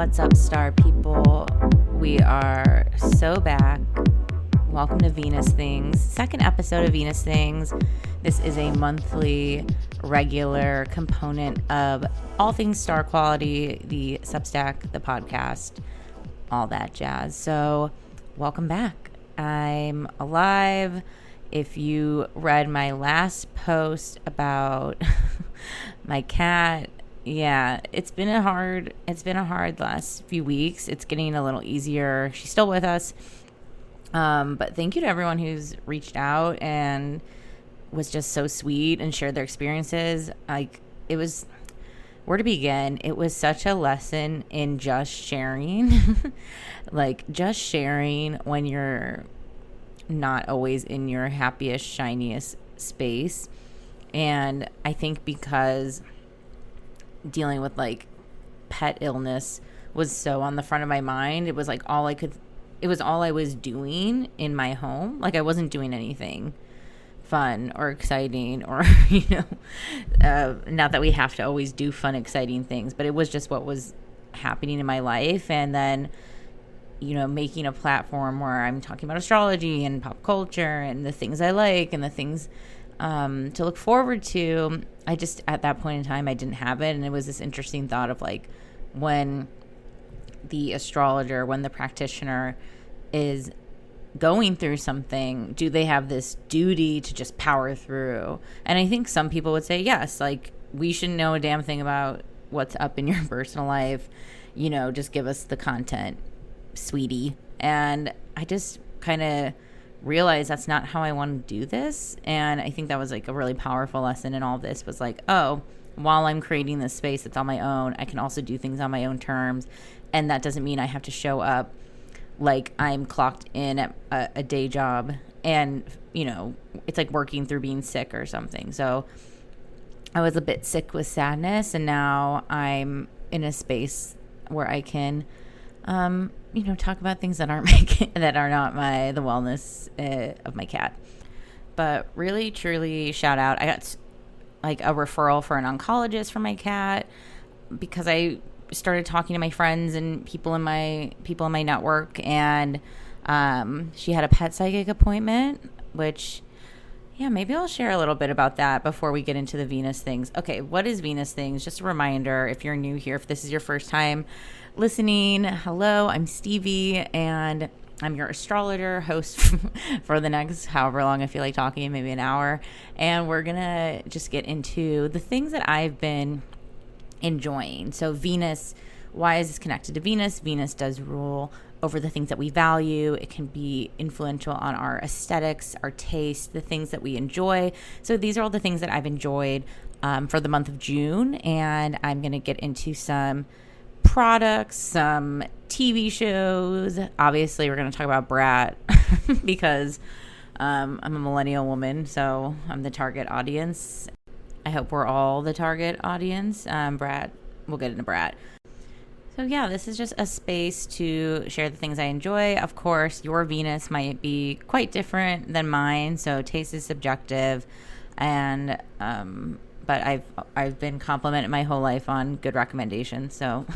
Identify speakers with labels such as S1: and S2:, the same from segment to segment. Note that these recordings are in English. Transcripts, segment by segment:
S1: What's up, star people? We are so back. Welcome to Venus Things, second episode of Venus Things. This is a monthly regular component of all things star quality, the Substack, the podcast, all that jazz. So welcome back. I'm alive. If you read my last post about my cat, yeah, it's been a hard last few weeks. It's getting a little easier. She's still with us. But thank you to everyone who's reached out and was just so sweet and shared their experiences. Like, it was, where to begin? It was such a lesson in just sharing. Like, just sharing when you're not always in your happiest, shiniest space. And I think because dealing with like pet illness was so on the front of my mind, it was like all I was doing in my home. Like, I wasn't doing anything fun or exciting or, not that we have to always do fun, exciting things, but it was just what was happening in my life. And then, making a platform where I'm talking about astrology and pop culture and the things I like and the things to look forward to. I just, at that point in time, I didn't have it. And it was this interesting thought of like, when the astrologer, when the practitioner is going through something, do they have this duty to just power through? And I think some people would say yes, like, we shouldn't know a damn thing about what's up in your personal life, just give us the content, sweetie. And I just kind of realized that's not how I want to do this. And I think that was like a really powerful lesson in all of this, was like, oh, while I'm creating this space that's on my own, I can also do things on my own terms. And that doesn't mean I have to show up like I'm clocked in at a day job and, it's like working through being sick or something. So I was a bit sick with sadness, and now I'm in a space where I can, talk about things that aren't that are not the wellness of my cat. But really, truly, shout out. I got like a referral for an oncologist for my cat because I started talking to my friends and people in my network, and she had a pet psychic appointment, which, yeah, maybe I'll share a little bit about that before we get into the Venus Things. Okay, what is Venus Things? Just a reminder, if you're new here, if this is your first time listening, hello, I'm Stevie, and I'm your astrologer host for the next however long I feel like talking, maybe an hour. And we're going to just get into the things that I've been enjoying. So Venus, why is this connected to Venus? Venus does rule over the things that we value. It can be influential on our aesthetics, our taste, the things that we enjoy. So these are all the things that I've enjoyed for the month of June. And I'm going to get into some products, some TV shows. Obviously, we're going to talk about Brat because I'm a millennial woman, so I'm the target audience. I hope we're all the target audience. Brat, we'll get into Brat. So yeah, this is just a space to share the things I enjoy. Of course, your Venus might be quite different than mine, so taste is subjective. And but I've been complimented my whole life on good recommendations. So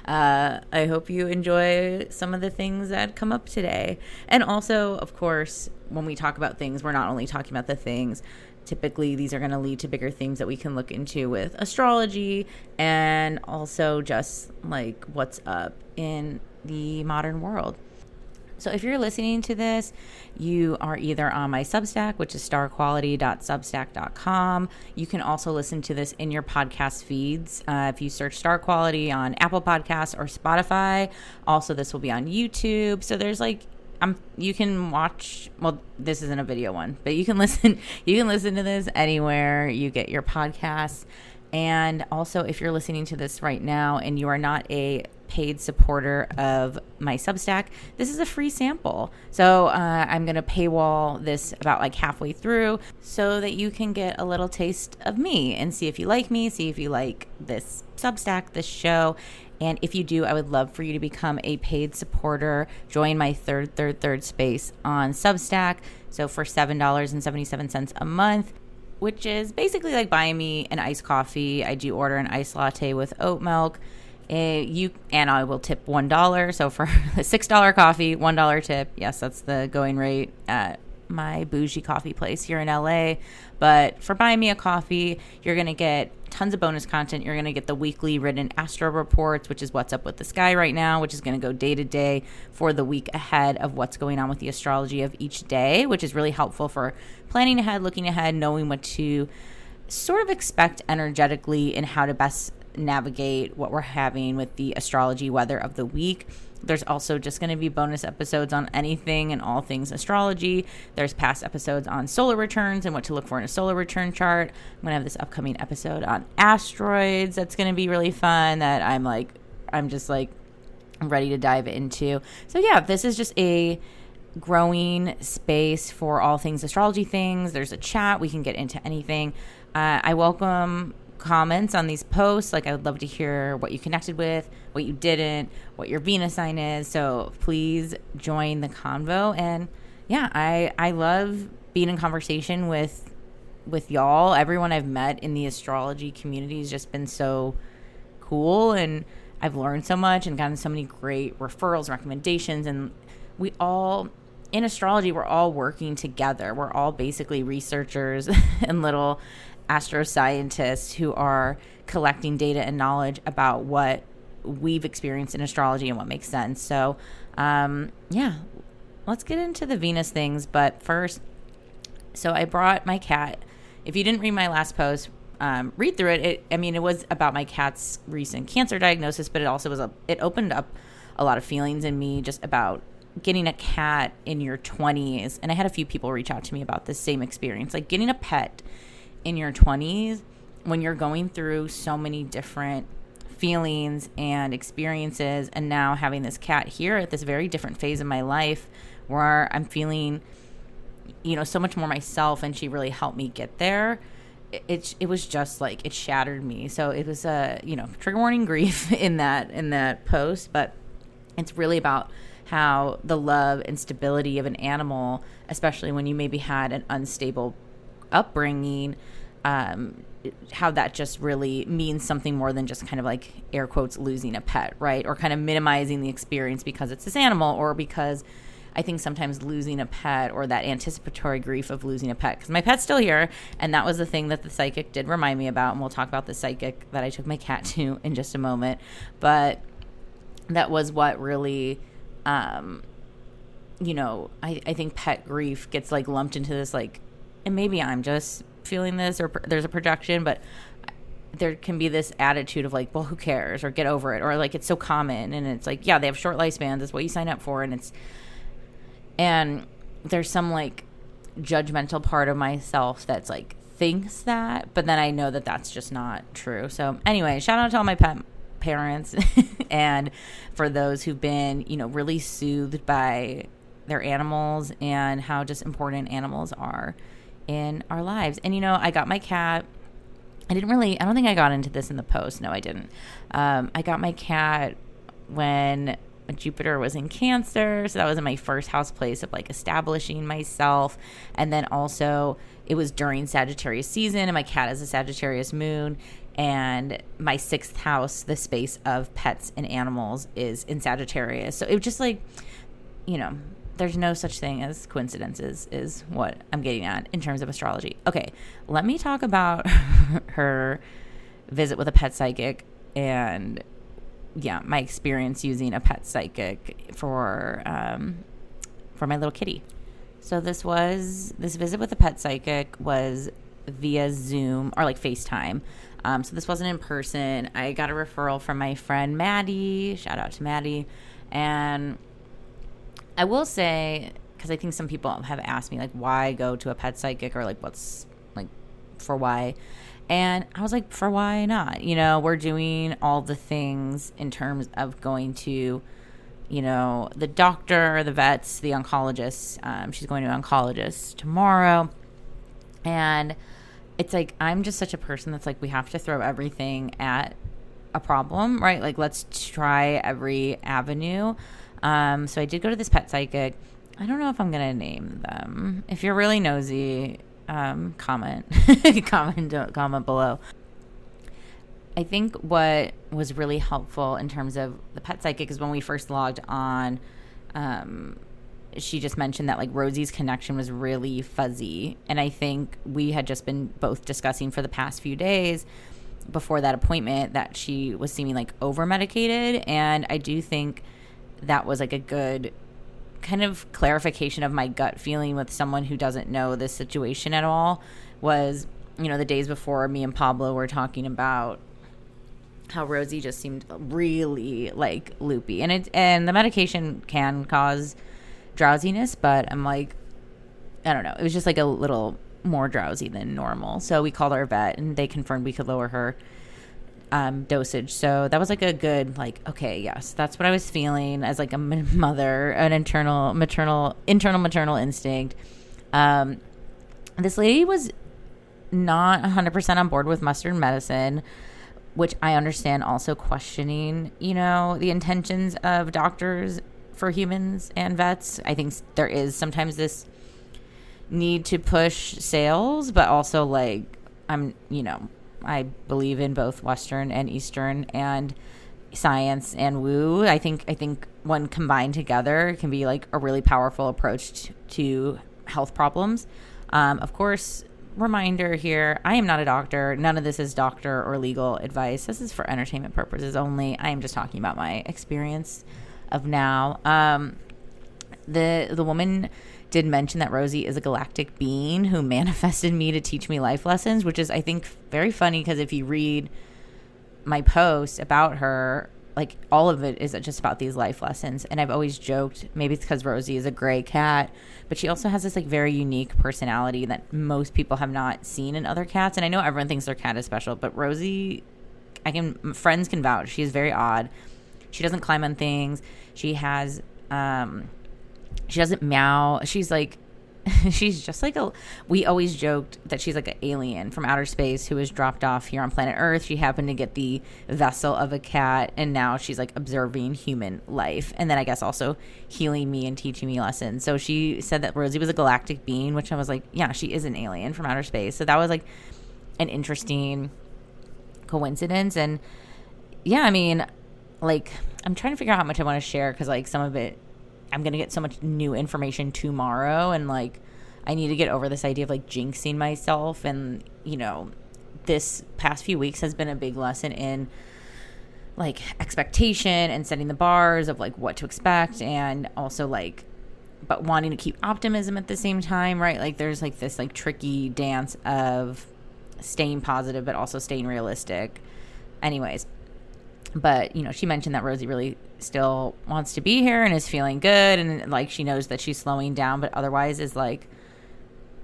S1: I hope you enjoy some of the things that come up today. And also, of course, when we talk about things, we're not only talking about the things. Typically, these are going to lead to bigger themes that we can look into with astrology and also just like what's up in the modern world. So if you're listening to this, you are either on my Substack, which is starquality.substack.com. You can also listen to this in your podcast feeds. If you search Star Quality on Apple Podcasts or Spotify. Also, this will be on YouTube. So there's like, you can watch, well, this isn't a video one, but you can listen to this anywhere you get your podcasts. And also, if you're listening to this right now and you are not a paid supporter of my Substack, this is a free sample. So I'm going to paywall this about like halfway through so that you can get a little taste of me and see if you like me, see if you like this Substack, this show. And if you do, I would love for you to become a paid supporter. Join my third space on Substack. So for $7.77 a month, which is basically like buying me an iced coffee. I do order an iced latte with oat milk. And I will tip $1. So for a $6 coffee, $1 tip. Yes, that's the going rate at my bougie coffee place here in LA. But for buying me a coffee, you're going to get tons of bonus content. You're going to get the weekly written astro reports, which is what's up with the sky right now, which is going to go day to day for the week ahead of what's going on with the astrology of each day, which is really helpful for planning ahead, looking ahead, knowing what to sort of expect energetically and how to best navigate what we're having with the astrology weather of the week. There's also just going to be bonus episodes on anything and all things astrology. There's past episodes on solar returns and what to look for in a solar return chart. I'm going to have this upcoming episode on asteroids that's going to be really fun that I'm ready to dive into. So yeah, this is just a growing space for all things astrology things. There's a chat. We can get into anything. I welcome comments on these posts. Like, I would love to hear what you connected with, what you didn't, what your Venus sign is. So please join the convo. And yeah, I love being in conversation with y'all. Everyone I've met in the astrology community has just been so cool, and I've learned so much and gotten so many great referrals, recommendations. And we all, in astrology, we're all working together. We're all basically researchers and little astro scientists who are collecting data and knowledge about what we've experienced in astrology and what makes sense. So, yeah, let's get into the Venus things. But first, so I brought my cat. If you didn't read my last post, read through it. It was about my cat's recent cancer diagnosis, but it opened up a lot of feelings in me just about getting a cat in your 20s. And I had a few people reach out to me about this same experience, like getting a pet in your 20s when you're going through so many different feelings and experiences, and now having this cat here at this very different phase of my life where I'm feeling, so much more myself, and she really helped me get there. It was just like, it shattered me. So it was trigger warning grief in that post, but it's really about how the love and stability of an animal, especially when you maybe had an unstable upbringing, how that just really means something more than just kind of like air quotes losing a pet, right? Or kind of minimizing the experience because it's this animal, or because I think sometimes losing a pet, or that anticipatory grief of losing a pet, because my pet's still here, and that was the thing that the psychic did remind me about, and we'll talk about the psychic that I took my cat to in just a moment. But that was what really I think pet grief gets like lumped into this, like, and maybe I'm just feeling this, or there's a projection, but there can be this attitude of like, well, who cares, or get over it, or like, it's so common, and it's like, yeah, they have short lifespans, that's what you sign up for, and there's some like judgmental part of myself that's like thinks that, but then I know that that's just not true. So anyway, shout out to all my pet parents and for those who've been, really soothed by their animals and how just important animals are in our lives. And, I got my cat. I don't think I got into this in the post. No, I didn't. I got my cat when Jupiter was in Cancer. So that was in my first house place of like establishing myself. And then also it was during Sagittarius season, and my cat has a Sagittarius moon. And my 6th house, the space of pets and animals, is in Sagittarius. So it was just like, there's no such thing as coincidences, is what I'm getting at in terms of astrology. Okay, let me talk about her visit with a pet psychic and, yeah, my experience using a pet psychic for my little kitty. So this visit with a pet psychic was via Zoom or like FaceTime. So this wasn't in person. I got a referral from my friend Maddie. Shout out to Maddie. And I will say, because I think some people have asked me, like, why go to a pet psychic, or like, what's like, for why? And I was like, for why not? We're doing all the things in terms of going to, the doctor, the vets, the oncologist. She's going to an oncologist tomorrow. And it's like, I'm just such a person that's like, we have to throw everything at a problem, right? Like, let's try every avenue. So I did go to this pet psychic. I don't know if I'm going to name them. If you're really nosy, comment below. I think what was really helpful in terms of the pet psychic is when we first logged on, she just mentioned that like Rosie's connection was really fuzzy. And I think we had just been both discussing for the past few days before that appointment that she was seeming like over medicated. And I do think that was like a good kind of clarification of my gut feeling with someone who doesn't know this situation at all. Was, you know, the days before, me and Pablo were talking about how Rosie just seemed really like loopy, and the medication can cause drowsiness, but I'm like, I don't know, it was just like a little more drowsy than normal. So we called our vet and they confirmed we could lower her dosage. So that was like a good, like, okay, yes, that's what I was feeling as like a mother, an internal maternal instinct. This lady was not 100% on board with Western medicine, which I understand, also questioning, you know, the intentions of doctors for humans and vets. I think there is sometimes this need to push sales, but also like, I believe in both Western and Eastern and science and woo. I think when combined together can be like a really powerful approach to health problems. Of course, reminder here, I am not a doctor. None of this is doctor or legal advice. This is for entertainment purposes only. I am just talking about my experience of now. The woman did mention that Rosie is a galactic being who manifested me to teach me life lessons, which is, I think, very funny because if you read my post about her, like all of it is just about these life lessons. And I've always joked, maybe it's because Rosie is a gray cat, but she also has this like very unique personality that most people have not seen in other cats. And I know everyone thinks their cat is special, but Rosie, friends can vouch. She is very odd. She doesn't climb on things. She has, she doesn't meow. She's like, she's just like we always joked that she's like an alien from outer space who was dropped off here on planet Earth. She happened to get the vessel of a cat, and now she's like observing human life. And then I guess also healing me and teaching me lessons. So she said that Rosie was a galactic being, which I was like, yeah, she is an alien from outer space. So that was like an interesting coincidence. And yeah, I mean, like, I'm trying to figure out how much I want to share because like some of it, I'm going to get so much new information tomorrow. And like, I need to get over this idea of like jinxing myself. And, you know, this past few weeks has been a big lesson in like expectation and setting the bars of like what to expect. And also like, but wanting to keep optimism at the same time, right? Like there's like this like tricky dance of staying positive, but also staying realistic. Anyways. But, you know, she mentioned that Rosie really still wants to be here and is feeling good. And, like, she knows that she's slowing down, but otherwise is, like,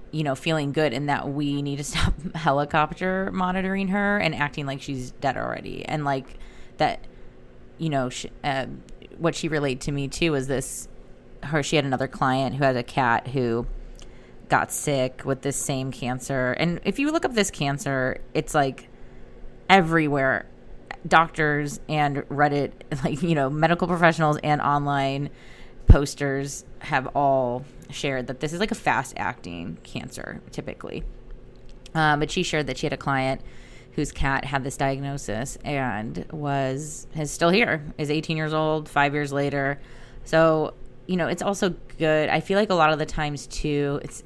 S1: you know, feeling good in that we need to stop helicopter monitoring her and acting like she's dead already. And, like, that, you know, what she relayed to me, too, was she had another client who had a cat who got sick with this same cancer. And if you look up this cancer, it's, like, everywhere. Doctors and Reddit, like, you know, medical professionals and online posters have all shared that this is like a fast acting cancer typically. But she shared that she had a client whose cat had this diagnosis and is still here, is 18 years old, 5 years later. So, you know, it's also good. I feel like a lot of the times too, it's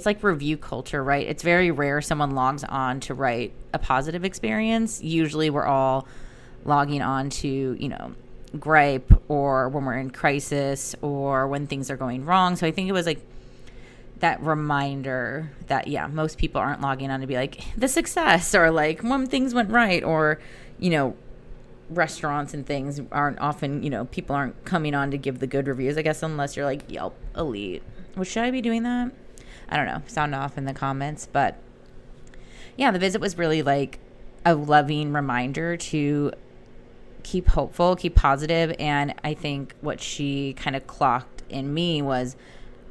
S1: like review culture, right? It's very rare someone logs on to write a positive experience. Usually we're all logging on to, you know, gripe or when we're in crisis or when things are going wrong. So I think it was like that reminder that, yeah, most people aren't logging on to be like the success or like when things went right, or, you know, restaurants and things aren't often, you know, people aren't coming on to give the good reviews, I guess, unless you're like Yelp elite. Well, should I be doing that? I don't know, sound off in the comments. But yeah, the visit was really like a loving reminder to keep hopeful, keep positive. And I think what she kind of clocked in me was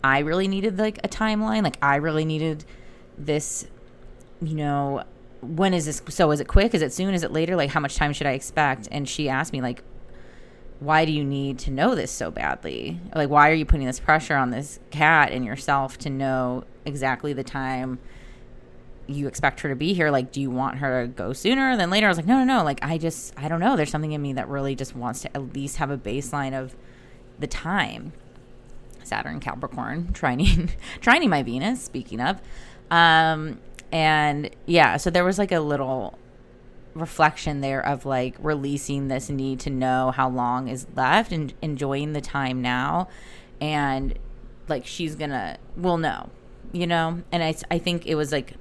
S1: I really needed like a timeline. Like I really needed this, you know, when is this? So is it quick? Is it soon? Is it later? Like how much time should I expect? And she asked me like, why do you need to know this so badly? Like, why are you putting this pressure on this cat and yourself to know exactly the time you expect her to be here. Like, do you want her to go sooner than later? I was like, no. Like, I don't know. There's something in me that really just wants to at least have a baseline of the time. Saturn, Capricorn, trining my Venus, speaking of. And yeah, so there was like a little reflection there of like releasing this need to know how long is left and enjoying the time now. And like, we'll know, and I think it was like,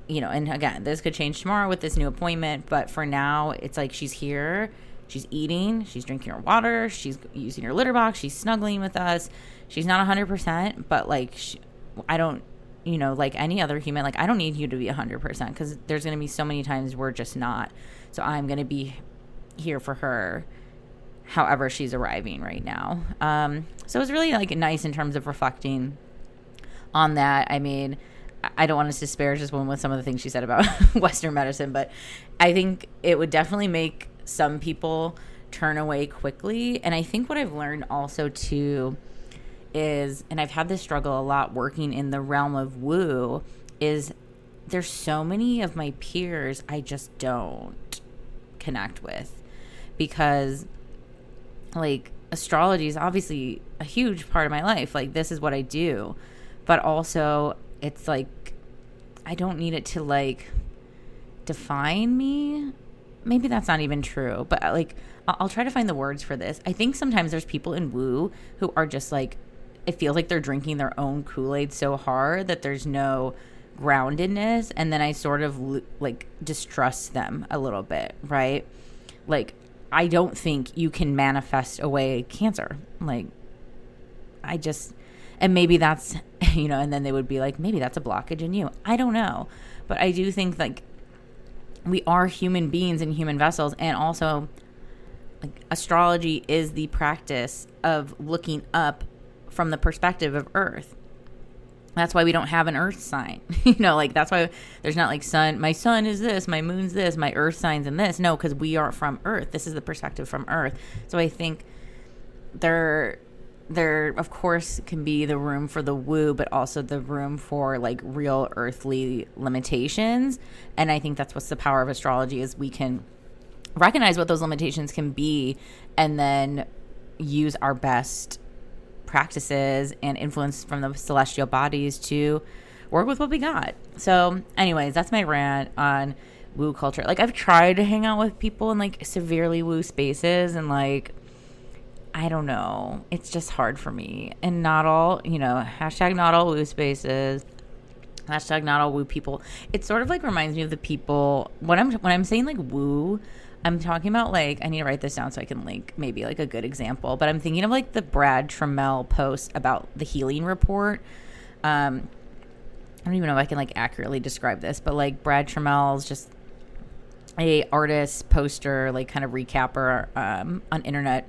S1: and again, this could change tomorrow with this new appointment, but for now it's like, she's here, she's eating, she's drinking her water, she's using her litter box, she's snuggling with us. She's not 100%, but like, I don't, like any other human, like, I don't need you to be 100% because there's going to be so many times we're just not. So I'm going to be here for her however she's arriving right now. So it was really like nice in terms of reflecting on that. I mean, I don't want to disparage this woman with some of the things she said about Western medicine, but I think it would definitely make some people turn away quickly. And I think what I've learned also too is, and I've had this struggle a lot working in the realm of woo, is there's so many of my peers I just don't connect with, because like, astrology is obviously a huge part of my life. Like, this is what I do, but also it's like, I don't need it to like define me. Maybe that's not even true, but like, I'll try to find the words for this. I think sometimes there's people in woo who are just like, it feels like they're drinking their own Kool-Aid so hard that there's no groundedness. And then I sort of like distrust them a little bit, right? Like, I don't think you can manifest away cancer. Like, and maybe that's, and then they would be like, maybe that's a blockage in you. I don't know. But I do think like we are human beings and human vessels. And also like, astrology is the practice of looking up from the perspective of Earth. That's why we don't have an Earth sign. Like, that's why there's not like my sun is this, my moon's this, my Earth sign's in this. No, because we are from Earth. This is the perspective from Earth. So I think there of course can be the room for the woo, but also the room for like real earthly limitations. And I think that's what's the power of astrology, is we can recognize what those limitations can be and then use our best practices and influence from the celestial bodies to work with what we got. So anyways, that's my rant on woo culture. Like, I've tried to hang out with people in like severely woo spaces, and like, I don't know, it's just hard for me. And not all, hashtag not all woo spaces, hashtag not all woo people. It sort of like reminds me of the people when I'm saying like woo, I'm talking about like, I need to write this down so I can link maybe like a good example, but I'm thinking of like the Brad Trammell post about the healing report. I don't even know if I can like accurately describe this, but like Brad Trammell's just a artist, poster, like kind of recapper on internet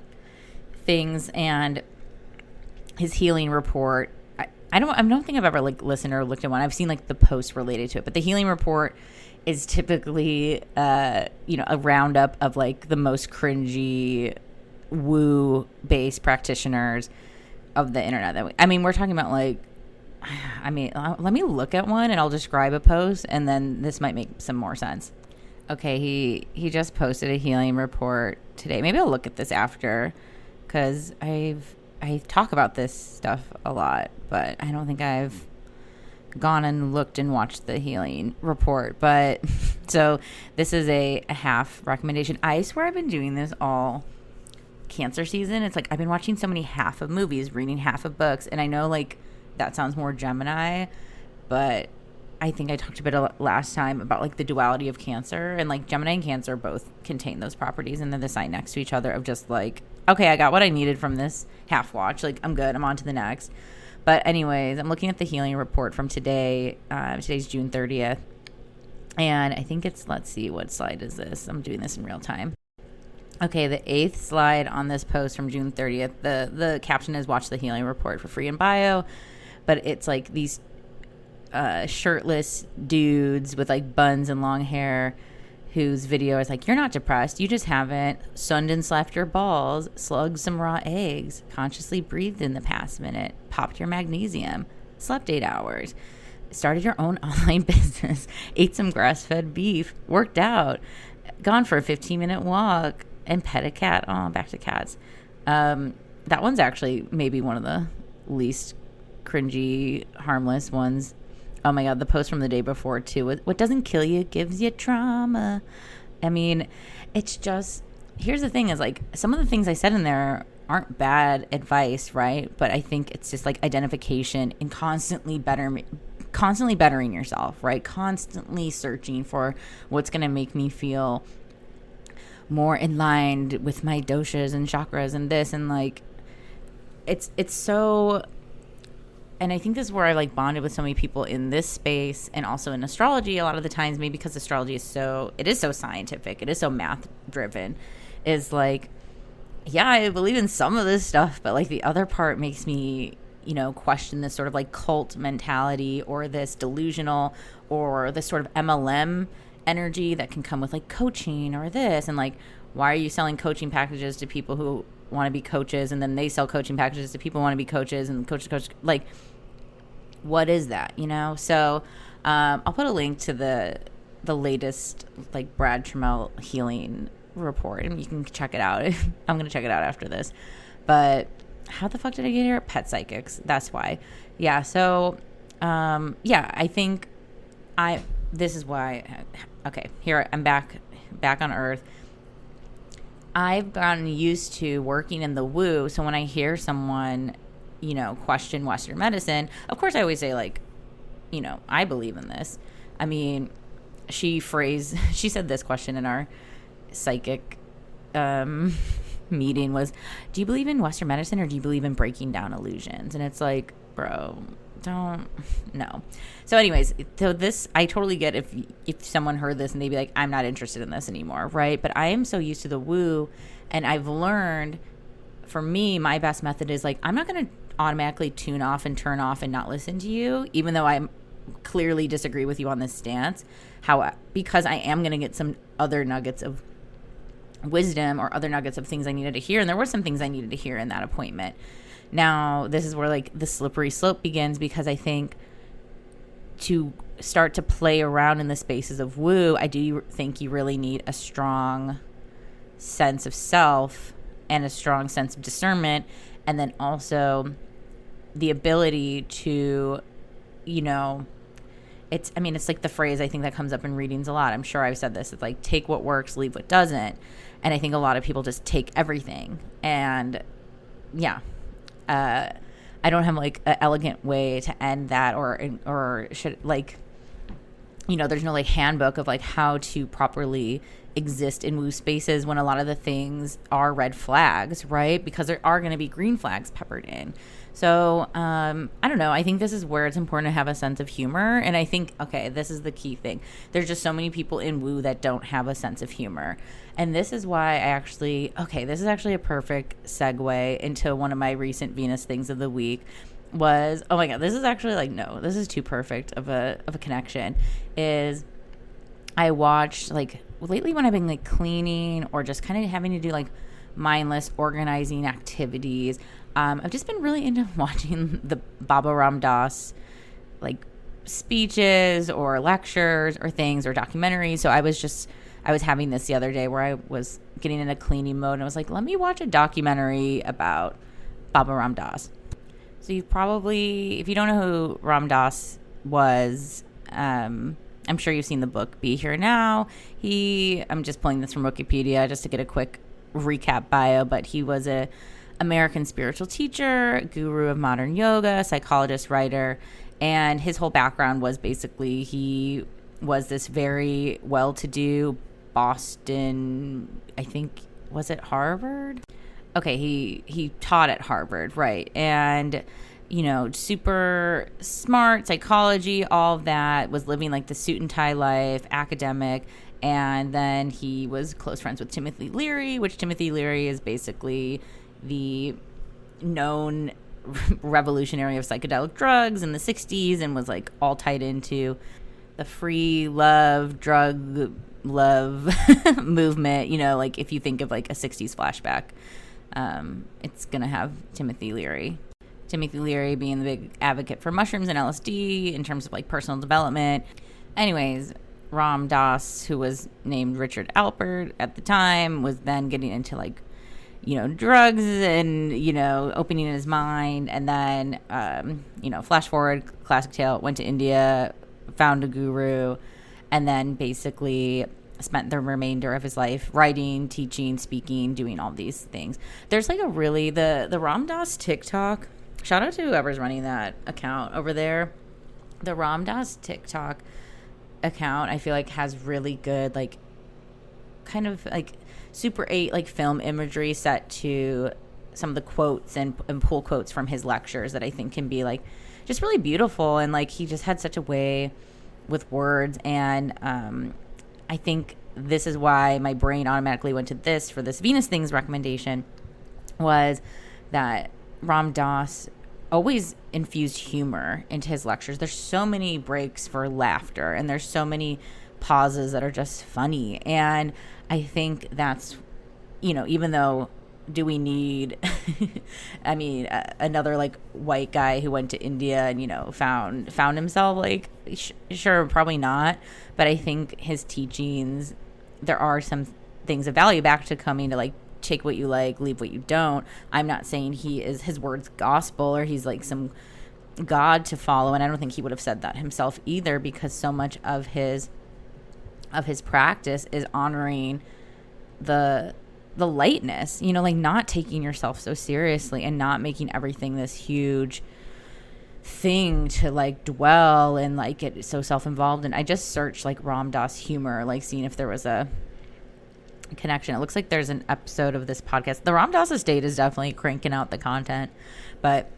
S1: things, and his healing report. I don't think I've ever like listened or looked at one. I've seen like the post related to it, but the healing report is typically a roundup of like the most cringy woo based practitioners of the internet we're talking about like, let me look at one and I'll describe a post, and then this might make some more sense. Okay, he just posted a healing report today. Maybe I'll look at this after, because I talk about this stuff a lot, but I don't think I've gone and looked and watched the healing report. But so this is a half recommendation. I swear I've been doing this all Cancer season. It's like I've been watching so many half of movies, reading half of books, and I know like that sounds more Gemini, but I think I talked a bit last time about like the duality of Cancer, and like Gemini and Cancer both contain those properties, and they're the sign next to each other of just like, okay, I got what I needed from this half watch, like I'm good, I'm on to the next. But anyways, I'm looking at the healing report from today. Today's June 30th. And I think it's, let's see, what slide is this? I'm doing this in real time. Okay, the 8th slide on this post from June 30th. The caption is watch the healing report for free in bio. But it's like these shirtless dudes with like buns and long hair whose video is like, you're not depressed, you just haven't sunned and slapped your balls, slugged some raw eggs, consciously breathed in the past minute, popped your magnesium, slept 8 hours. started your own online business, ate some grass-fed beef, worked out, gone for a 15-minute walk, and pet a cat. Oh, back to cats. That one's actually maybe one of the least cringy, harmless ones. Oh my God, the post from the day before too. What doesn't kill you gives you trauma. I mean, it's just, here's the thing is like, some of the things I said in there aren't bad advice, right? But I think it's just like identification and constantly bettering yourself, right? Constantly searching for what's going to make me feel more in line with my doshas and chakras and this, and like, it's so, and I think this is where I like bonded with so many people in this space and also in astrology a lot of the times, maybe because astrology is so scientific, it is so math driven, is like, yeah, I believe in some of this stuff, but like the other part makes me, question this sort of like cult mentality or this delusional or this sort of MLM energy that can come with like coaching or this, and like, why are you selling coaching packages to people who want to be coaches, and then they sell coaching packages to people who want to be coaches, and coach, like, what is that, So I'll put a link to the latest like Brad Trammell healing report, and you can check it out. I'm gonna check it out after this. But how the fuck did I get here? Pet psychics, that's why. Yeah, so I think this is why. Okay, here I'm back on Earth. I've gotten used to working in the woo, so when I hear someone, question Western medicine, of course I always say like, I believe in this. I mean, she said this question in our psychic meeting was, do you believe in Western medicine or do you believe in breaking down illusions? And it's like, bro, don't know. So anyways, so this, I totally get if someone heard this and they'd be like, I'm not interested in this anymore, right? But I am so used to the woo, and I've learned, for me, my best method is like, I'm not going to automatically tune off and turn off and not listen to you, even though I clearly disagree with you on this stance, because I am going to get some other nuggets of wisdom or other nuggets of things I needed to hear. And there were some things I needed to hear in that appointment. Now, this is where like the slippery slope begins, because I think to start to play around in the spaces of woo, I do think you really need a strong sense of self and a strong sense of discernment, and then also the ability to, it's like the phrase I think that comes up in readings a lot. I'm sure I've said this. It's like, take what works, leave what doesn't. And I think a lot of people just take everything. And yeah, I don't have like an elegant way to end that, or should like, there's no like handbook of like how to properly exist in woo spaces when a lot of the things are red flags, right? Because there are going to be green flags peppered in. So I don't know. I think this is where it's important to have a sense of humor. And I think, okay, this is the key thing. There's just so many people in woo that don't have a sense of humor. And this is why this is actually a perfect segue into one of my recent Venus things of the week was, oh my God, this is actually like, no, this is too perfect of a connection, is I watched like lately when I've been like cleaning or just kind of having to do like mindless organizing activities, I've just been really into watching the Baba Ram Dass like speeches or lectures or things or documentaries. So I was having this the other day where I was getting in a cleaning mode and I was like, let me watch a documentary about Baba Ram Dass. So you've probably, if you don't know who Ram Dass was, I'm sure you've seen the book Be Here Now. I'm just pulling this from Wikipedia just to get a quick recap bio, but he was a American spiritual teacher, guru of modern yoga, psychologist, writer, and his whole background was basically he was this very well-to-do Boston, I think, was it Harvard? Okay, he taught at Harvard, right, and super smart, psychology, all of that, was living like the suit and tie life, academic, and then he was close friends with Timothy Leary, which Timothy Leary is basically the known revolutionary of psychedelic drugs in the 60s and was like all tied into the free love, drug love movement. Like if you think of like a 60s flashback, it's going to have Timothy Leary. Timothy Leary being the big advocate for mushrooms and LSD in terms of like personal development. Anyways, Ram Dass, who was named Richard Alpert at the time, was then getting into like, drugs and, opening his mind. And then, flash forward, classic tale, went to India, found a guru, and then basically spent the remainder of his life writing, teaching, speaking, doing all these things. There's like the Ram Dass TikTok, shout out to whoever's running that account over there. The Ram Dass TikTok account, I feel like, has really good, like, kind of like Super 8 like film imagery set to some of the quotes and pull quotes from his lectures that I think can be like just really beautiful. And like he just had such a way with words, and I think this is why my brain automatically went to this for this Venus Things recommendation, was that Ram Dass always infused humor into his lectures. There's so many breaks for laughter, and there's so many pauses that are just funny. And I think that's, even though, do we need another like white guy who went to India and found himself, like, sure, probably not, but I think his teachings, there are some things of value, back to coming to like take what you like, leave what you don't. I'm not saying his words gospel or he's like some god to follow, and I don't think he would have said that himself either, because so much of his practice is honoring the lightness, like not taking yourself so seriously and not making everything this huge thing to like dwell and like get so self-involved. And I just searched like Ram Dass humor, like seeing if there was a connection. It looks like there's an episode of this podcast. The Ram Dass estate is definitely cranking out the content, but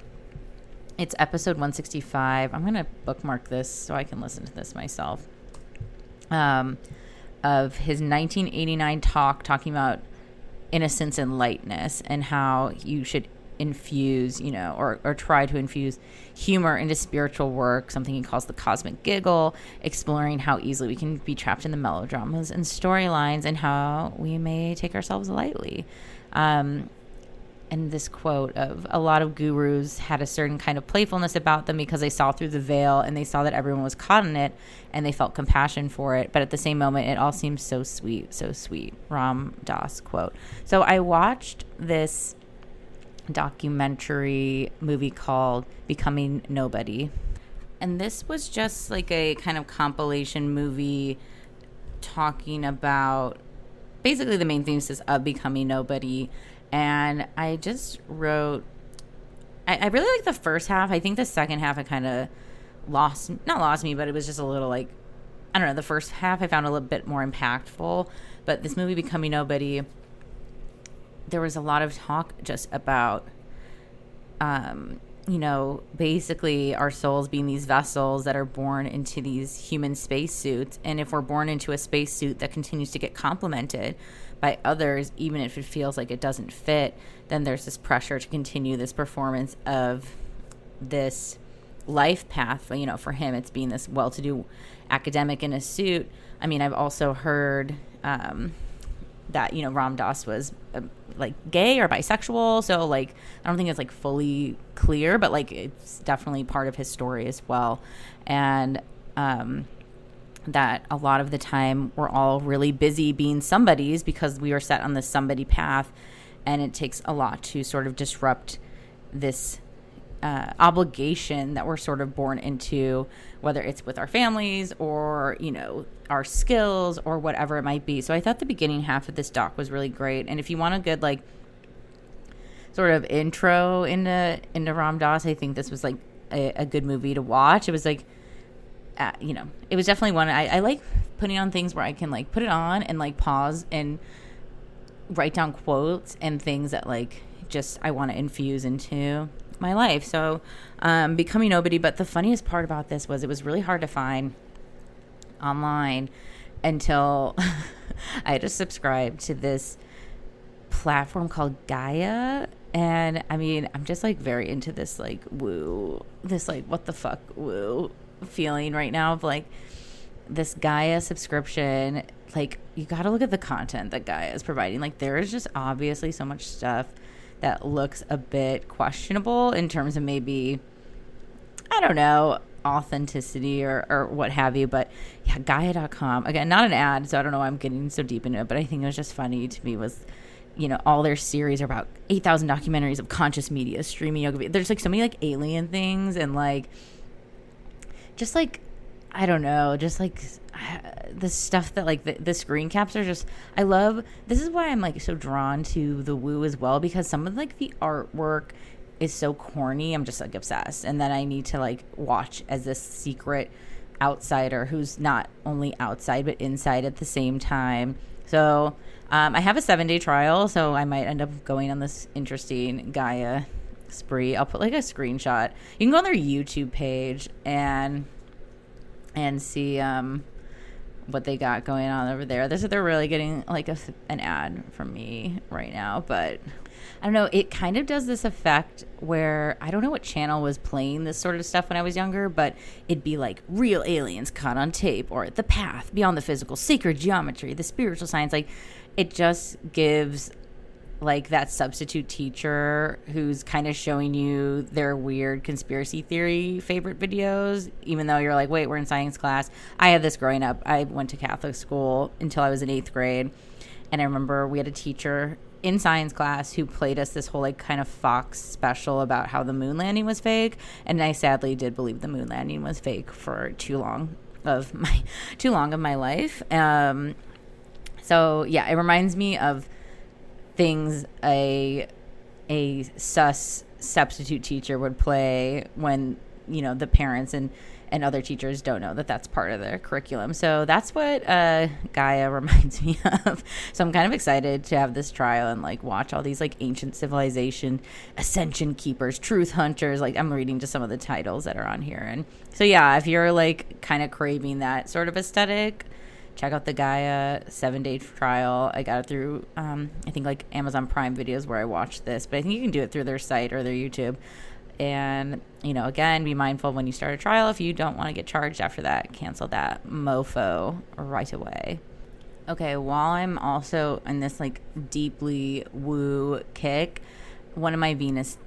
S1: it's episode 165. I'm gonna bookmark this so I can listen to this myself. Of his 1989 talking about innocence and lightness, and how you should infuse, or try to infuse humor into spiritual work, something he calls the cosmic giggle, exploring how easily we can be trapped in the melodramas and storylines, and how we may take ourselves lightly. And this quote of, a lot of gurus had a certain kind of playfulness about them because they saw through the veil and they saw that everyone was caught in it, and they felt compassion for it. But at the same moment, it all seems so sweet, so sweet. Ram Dass quote. So I watched this documentary movie called Becoming Nobody. And this was just like a kind of compilation movie talking about basically the main thesis of becoming nobody. And I just wrote, I really like the first half. I think the second half I kind of not lost me, but it was just a little like, I don't know, the first half I found a little bit more impactful. But this movie, Becoming Nobody, there was a lot of talk just about, basically our souls being these vessels that are born into these human spacesuits. And if we're born into a spacesuit that continues to get complimented by others, even if it feels like it doesn't fit, then there's this pressure to continue this performance of this life path. For him, it's being this well-to-do academic in a suit. I mean, I've also heard that, Ram Dass was like gay or bisexual. So like, I don't think it's like fully clear, but like it's definitely part of his story as well. And that a lot of the time we're all really busy being somebodies because we are set on this somebody path, and it takes a lot to sort of disrupt this obligation that we're sort of born into, whether it's with our families or, our skills or whatever it might be. So I thought the beginning half of this doc was really great. And if you want a good, like, sort of intro into Ram Dass, I think this was like a good movie to watch. It was like, it was definitely one I like putting on things where I can like put it on and like pause and write down quotes and things that like just I want to infuse into my life. So Becoming Nobody. But the funniest part about this was it was really hard to find online until I had to subscribe to this platform called Gaia. And I mean, I'm just like very into this like woo, this like what the fuck woo feeling right now of like this Gaia subscription. Like, you got to look at the content that Gaia is providing. Like, there is just obviously so much stuff that looks a bit questionable in terms of maybe, I don't know, authenticity or what have you. But yeah, Gaia.com, again, not an ad, so I don't know why I'm getting so deep into it, but I think it was just funny to me was, all their series are about 8,000 documentaries of conscious media, streaming yoga. There's like so many like alien things and like, just like, I don't know, just like the stuff that like the screen caps are just, I love. This is why I'm like so drawn to the woo as well, because some of like the artwork is so corny. I'm just like obsessed. And then I need to like watch as this secret outsider who's not only outside but inside at the same time. So I have a 7-day trial, so I might end up going on this interesting Gaia spree. I'll put like a screenshot. You can go on their YouTube page and see what they got going on over there. They're really getting like an ad from me right now, but I don't know. It kind of does this effect where I don't know what channel was playing this sort of stuff when I was younger, but it'd be like real aliens caught on tape, or the path beyond the physical, sacred geometry, the spiritual science. Like, it just gives like that substitute teacher who's kind of showing you their weird conspiracy theory favorite videos, even though you're like, wait, we're in science class. I had this growing up. I went to Catholic school until I was in 8th grade. And I remember we had a teacher in science class who played us this whole like kind of Fox special about how the moon landing was fake. And I sadly did believe the moon landing was fake for too long of my life. So yeah, it reminds me of things a sus substitute teacher would play when the parents and other teachers don't know that that's part of their curriculum. So that's what Gaia reminds me of. So I'm kind of excited to have this trial and like watch all these like ancient civilization ascension keepers, truth hunters. Like, I'm reading just some of the titles that are on here. And so yeah, if you're like kind of craving that sort of aesthetic, check out the Gaia 7-day trial. I got it through, I think like Amazon Prime Videos where I watched this, but I think you can do it through their site or their YouTube. And, again, be mindful when you start a trial. If you don't want to get charged after that, cancel that mofo right away. Okay, while I'm also in this like deeply woo kick, one of my Venus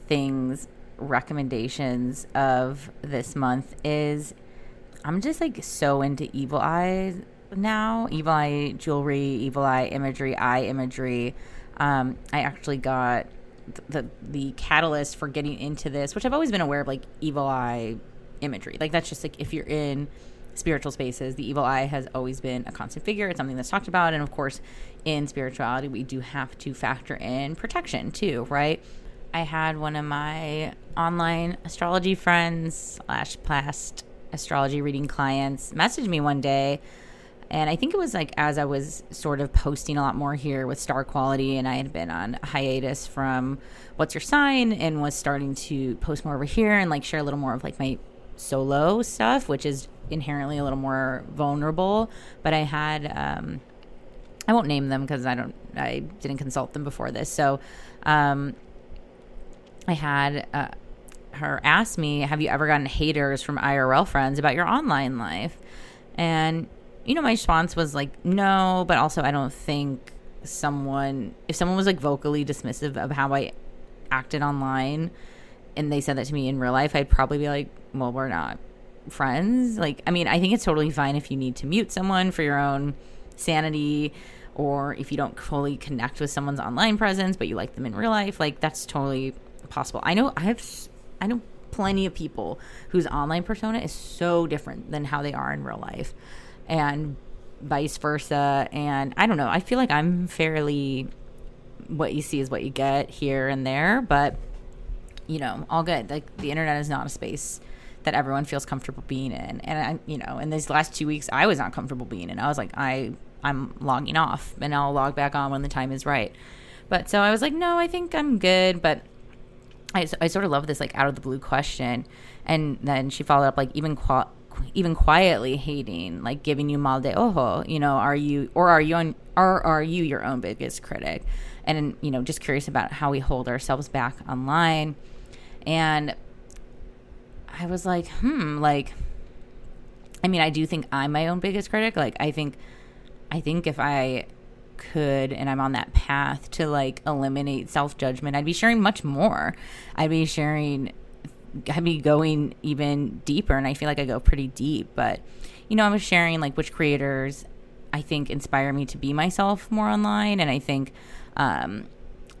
S1: things recommendations of this month is I'm just like so into evil eye now. Evil eye jewelry, evil eye imagery, eye imagery. I actually got the catalyst for getting into this, which I've always been aware of, like evil eye imagery. Like, that's just like, if you're in spiritual spaces, the evil eye has always been a constant figure. It's something that's talked about. And of course, in spirituality, we do have to factor in protection too, right? I had one of my online astrology friends / past astrology reading clients message me one day. And I think it was like as I was sort of posting a lot more here with Star Quality, and I had been on hiatus from What's Your Sign and was starting to post more over here and like share a little more of like my solo stuff, which is inherently a little more vulnerable. But I had, I won't name them because I didn't consult them before this. So I had her ask me, have you ever gotten haters from IRL friends about your online life? And my response was like, no, but also I don't think if someone was like vocally dismissive of how I acted online and they said that to me in real life, I'd probably be like, well, we're not friends. Like, I mean, I think it's totally fine if you need to mute someone for your own sanity, or if you don't fully connect with someone's online presence, but you like them in real life. Like, that's totally possible. I know plenty of people whose online persona is so different than how they are in real life, and vice versa. And I don't know, I feel like I'm fairly, what you see is what you get here and there, but all good. Like, the internet is not a space that everyone feels comfortable being in. And I, in these last 2 weeks, I was not comfortable being in. I was like, I'm logging off, and I'll log back on when the time is right. But so I was like, no, I think I'm good. But I sort of love this like out of the blue question. And then she followed up like, even quietly hating, like giving you mal de ojo, are you your own biggest critic? And just curious about how we hold ourselves back online. And I was like, like, I mean, I do think I'm my own biggest critic. Like, I think if I could, and I'm on that path to like eliminate self-judgment, I'd be sharing much more. I'd be going even deeper, and I feel like I go pretty deep. But, you know, I was sharing like which creators I think inspire me to be myself more online. And I think,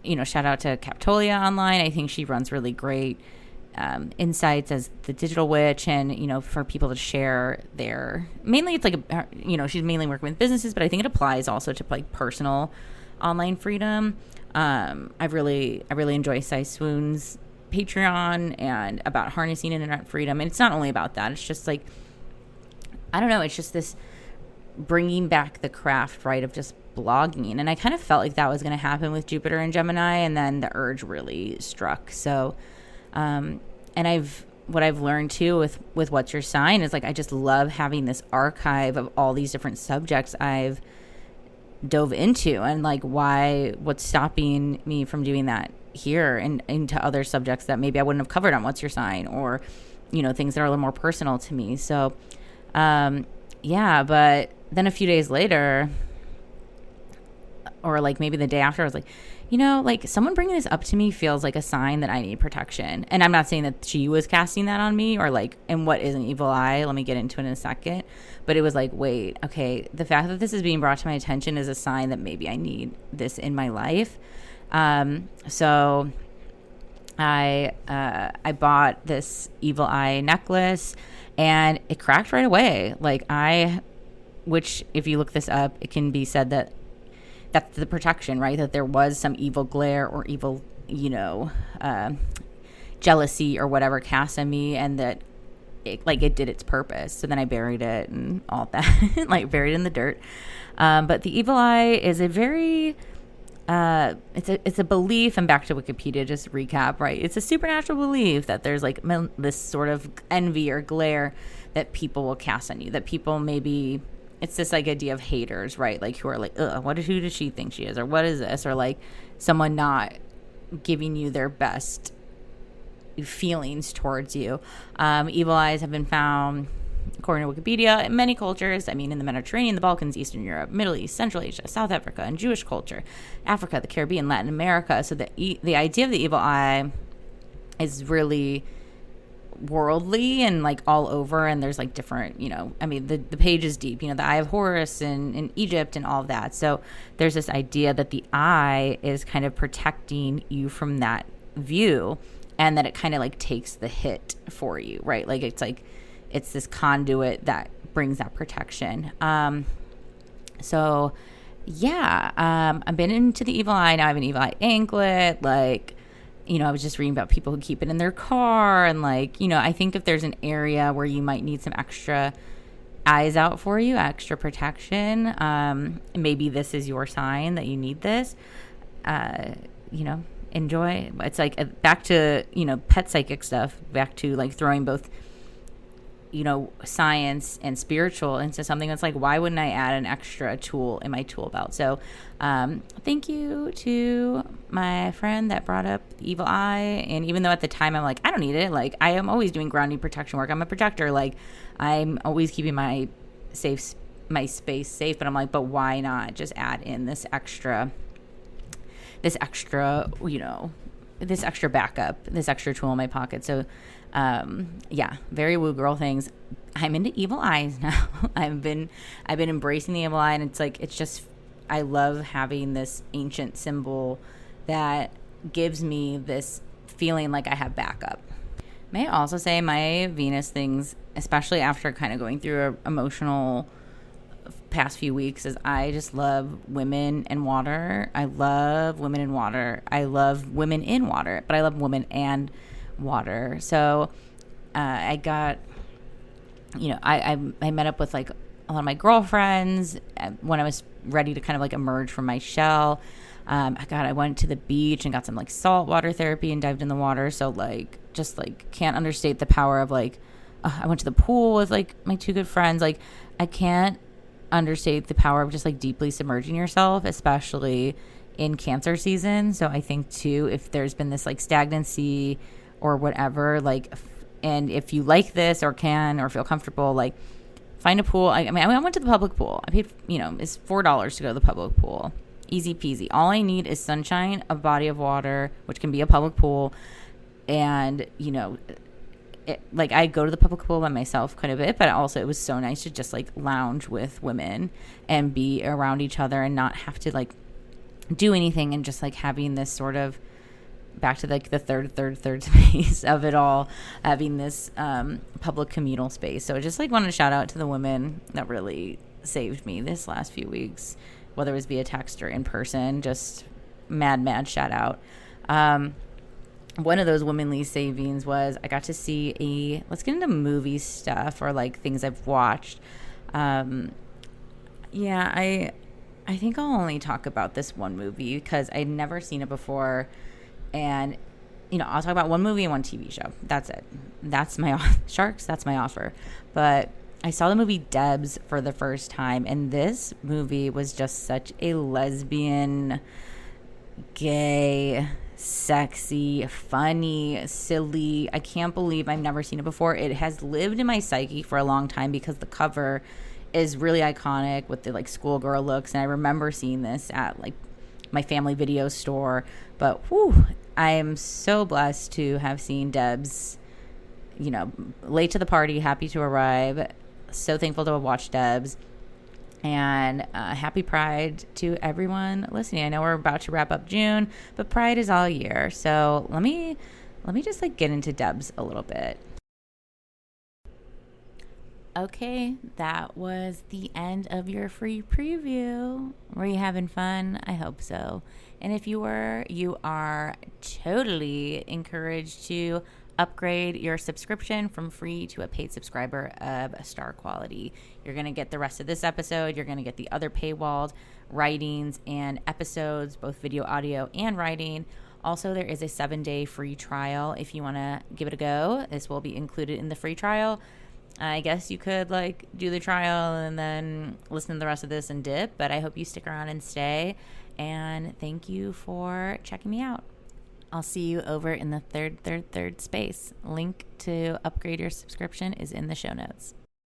S1: you know, shout out to Captolia online. I think she runs really great insights as the digital witch, and, you know, for people to share their, mainly it's like, you know, she's mainly working with businesses, but I think it applies also to like personal online freedom. I really enjoy Sai Swoon's Patreon and about harnessing internet freedom. And it's not only about that. It's just like, I don't know. It's just this bringing back the craft, right, of just blogging. And I kind of felt like that was going to happen with Jupiter and Gemini. And then the urge really struck. So, and what I've learned too with What's Your Sign is like, I just love having this archive of all these different subjects I've dove into, and like what's stopping me from doing that here and into other subjects that maybe I wouldn't have covered on What's Your Sign, or, you know, things that are a little more personal to me. So, yeah, but then a few days later, or like maybe the day after, I was like, you know, like someone bringing this up to me feels like a sign that I need protection. And I'm not saying that she was casting that on me, or like, and what is an evil eye? Let me get into it in a second. But it was like, wait, okay, the fact that this is being brought to my attention is a sign that maybe I need this in my life. So I bought this evil eye necklace, and it cracked right away. Like which if you look this up, it can be said that that's the protection, right? That there was some evil glare or evil, you know, jealousy or whatever cast on me, and that it did its purpose. So then I buried it and all that, like buried it in the dirt. But the evil eye is a very, it's a belief, and back to Wikipedia, just recap, right? It's a supernatural belief that there's like this sort of envy or glare that people will cast on you, that people maybe, it's this like idea of haters, right? Like who are like, who does she think she is? Or what is this? Or like someone not giving you their best feelings towards you. Evil eyes have been found, according to Wikipedia, in many cultures. I mean, in the Mediterranean, the Balkans, Eastern Europe, Middle East, Central Asia, South Africa, and Jewish culture, Africa, the Caribbean, Latin America. So the idea of the evil eye is really worldly and like all over, and there's like different, you know, I mean, the page is deep, you know, the Eye of Horus in Egypt and all of that. So there's this idea that the eye is kind of protecting you from that view, and that it kind of like takes the hit for you, right? Like it's this conduit that brings that protection. So yeah, I've been into the evil eye. Now I have an evil eye anklet. Like, you know, I was just reading about people who keep it in their car, and like, you know, I think if there's an area where you might need some extra eyes out for you, extra protection, maybe this is your sign that you need this. You know, enjoy. It's like back to, you know, pet psychic stuff, back to like throwing both, you know, science and spiritual into something that's like, why wouldn't I add an extra tool in my tool belt? So thank you to my friend that brought up the evil eye. And even though at the time I'm like, I don't need it, like I am always doing grounding protection work, I'm a projector, like I'm always keeping my space safe, but I'm like, but why not just add in this extra, you know, this extra backup, this extra tool in my pocket. So yeah, very woo girl things. I'm into evil eyes now. I've been embracing the evil eye, and it's just, I love having this ancient symbol that gives me this feeling like I have backup. May I also say my Venus things, especially after kind of going through an emotional past few weeks, is I just love women and water. I love women in water. I love women in water, but I love women and water. So I got, you know, I met up with like a lot of my girlfriends when I was ready to kind of like emerge from my shell. I went to the beach and got some like saltwater therapy and dived in the water. So like, just like can't understate the power of like, I went to the pool with like my two good friends. Like I can't understate the power of just like deeply submerging yourself, especially in Cancer season. So I think too, if there's been this like stagnancy or whatever, like, and if you like this or can or feel comfortable, like find a pool. I mean, I went to the public pool. I paid, you know, it's $4 to go to the public pool. Easy peasy. All I need is sunshine, a body of water, which can be a public pool, and, you know, like I go to the public pool by myself quite a bit, but also it was so nice to just like lounge with women and be around each other and not have to like do anything, and just like having this sort of back to like the third space of it all, having this public communal space. So I just like wanted to shout out to the women that really saved me this last few weeks, whether it was via text or in person. Just mad shout out. One of those womanly savings was I got to see let's get into movie stuff, or like things I've watched. I think I'll only talk about this one movie because I'd never seen it before. And, you know, I'll talk about one movie and one TV show. That's it. That's my Sharks. That's my offer. But I saw the movie D.E.B.S for the first time. And this movie was just such a lesbian, gay, sexy, funny, silly. I can't believe I've never seen it before. It has lived in my psyche for a long time because the cover is really iconic with the like schoolgirl looks. And I remember seeing this at like my family video store. But whew, I am so blessed to have seen D.E.B.S, you know, late to the party, happy to arrive. So thankful to have watched D.E.B.S. And happy Pride to everyone listening. I know we're about to wrap up June, but Pride is all year. So let me just like get into D.E.B.S a little bit. Okay, that was the end of your free preview. Were you having fun? I hope so. And if you were, you are totally encouraged to upgrade your subscription from free to a paid subscriber of star quality. You're going to get the rest of this episode. You're going to get the other paywalled writings and episodes, both video, audio, and writing. Also, there is a 7-day free trial if you want to give it a go. This will be included in the free trial. I guess you could like do the trial and then listen to the rest of this and dip, but I hope you stick around and stay. And thank you for checking me out. I'll see you over in the third space. Link to upgrade your subscription is in the show notes.